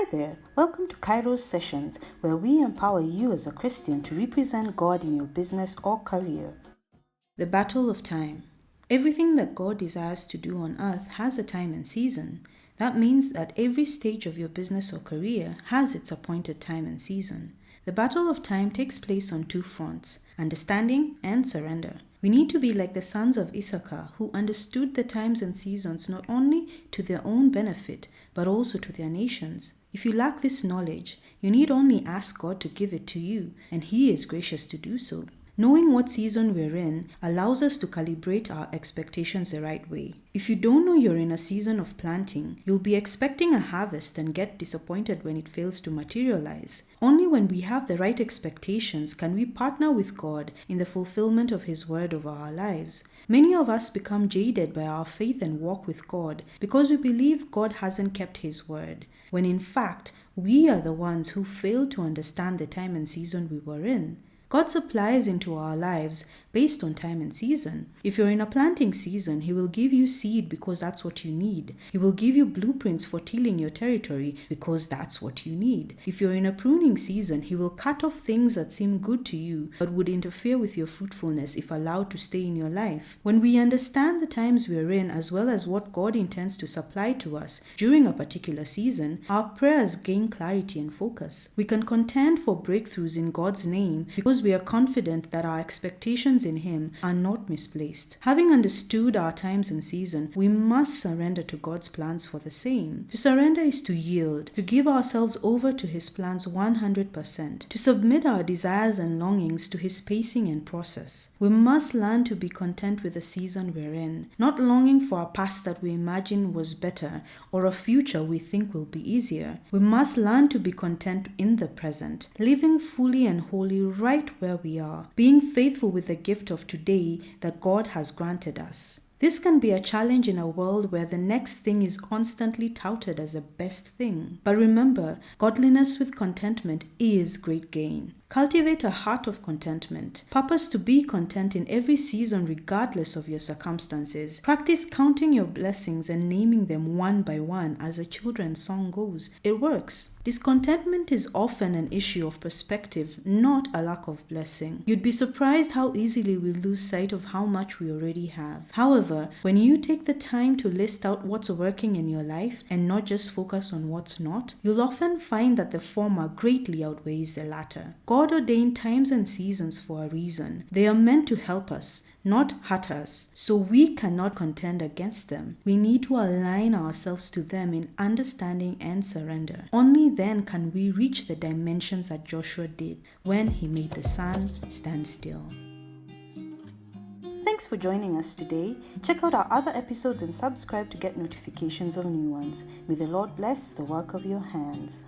Hi there, welcome to Kairos Sessions, where we empower you as a Christian to represent God in your business or career. The battle of time. Everything that God desires to do on earth has a time and season. That means that every stage of your business or career has its appointed time and season. The battle of time takes place on two fronts, understanding and surrender. We need to be like the sons of Issachar, who understood the times and seasons not only to their own benefit, but also to their nations. If you lack this knowledge, you need only ask God to give it to you, and He is gracious to do so. Knowing what season we're in allows us to calibrate our expectations the right way. If you don't know you're in a season of planting, you'll be expecting a harvest and get disappointed when it fails to materialize. Only when we have the right expectations can we partner with God in the fulfillment of His word over our lives. Many of us become jaded by our faith and walk with God because we believe God hasn't kept His word, when in fact, we are the ones who failed to understand the time and season we were in. God supplies into our lives based on time and season. If you're in a planting season, He will give you seed because that's what you need. He will give you blueprints for tilling your territory because that's what you need. If you're in a pruning season, He will cut off things that seem good to you but would interfere with your fruitfulness if allowed to stay in your life. When we understand the times we're in as well as what God intends to supply to us during a particular season, our prayers gain clarity and focus. We can contend for breakthroughs in God's name because we are confident that our expectations in Him are not misplaced. Having understood our times and season, we must surrender to God's plans for the same. To surrender is to yield, to give ourselves over to His plans 100%, to submit our desires and longings to His pacing and process. We must learn to be content with the season we're in, not longing for a past that we imagine was better or a future we think will be easier. We must learn to be content in the present, living fully and wholly right where we are, being faithful with the gift of today that God has granted us. This can be a challenge in a world where the next thing is constantly touted as the best thing. But remember, godliness with contentment is great gain. Cultivate a heart of contentment. Purpose to be content in every season regardless of your circumstances. Practice counting your blessings and naming them one by one as a children's song goes. It works. Discontentment is often an issue of perspective, not a lack of blessing. You'd be surprised how easily we lose sight of how much we already have. However, when you take the time to list out what's working in your life and not just focus on what's not, you'll often find that the former greatly outweighs the latter. God ordained times and seasons for a reason. They are meant to help us, not hurt us, so we cannot contend against them. We need to align ourselves to them in understanding and surrender. Only then can we reach the dimensions that Joshua did when he made the sun stand still. Thanks for joining us today. Check out our other episodes and subscribe to get notifications of new ones. May the Lord bless the work of your hands.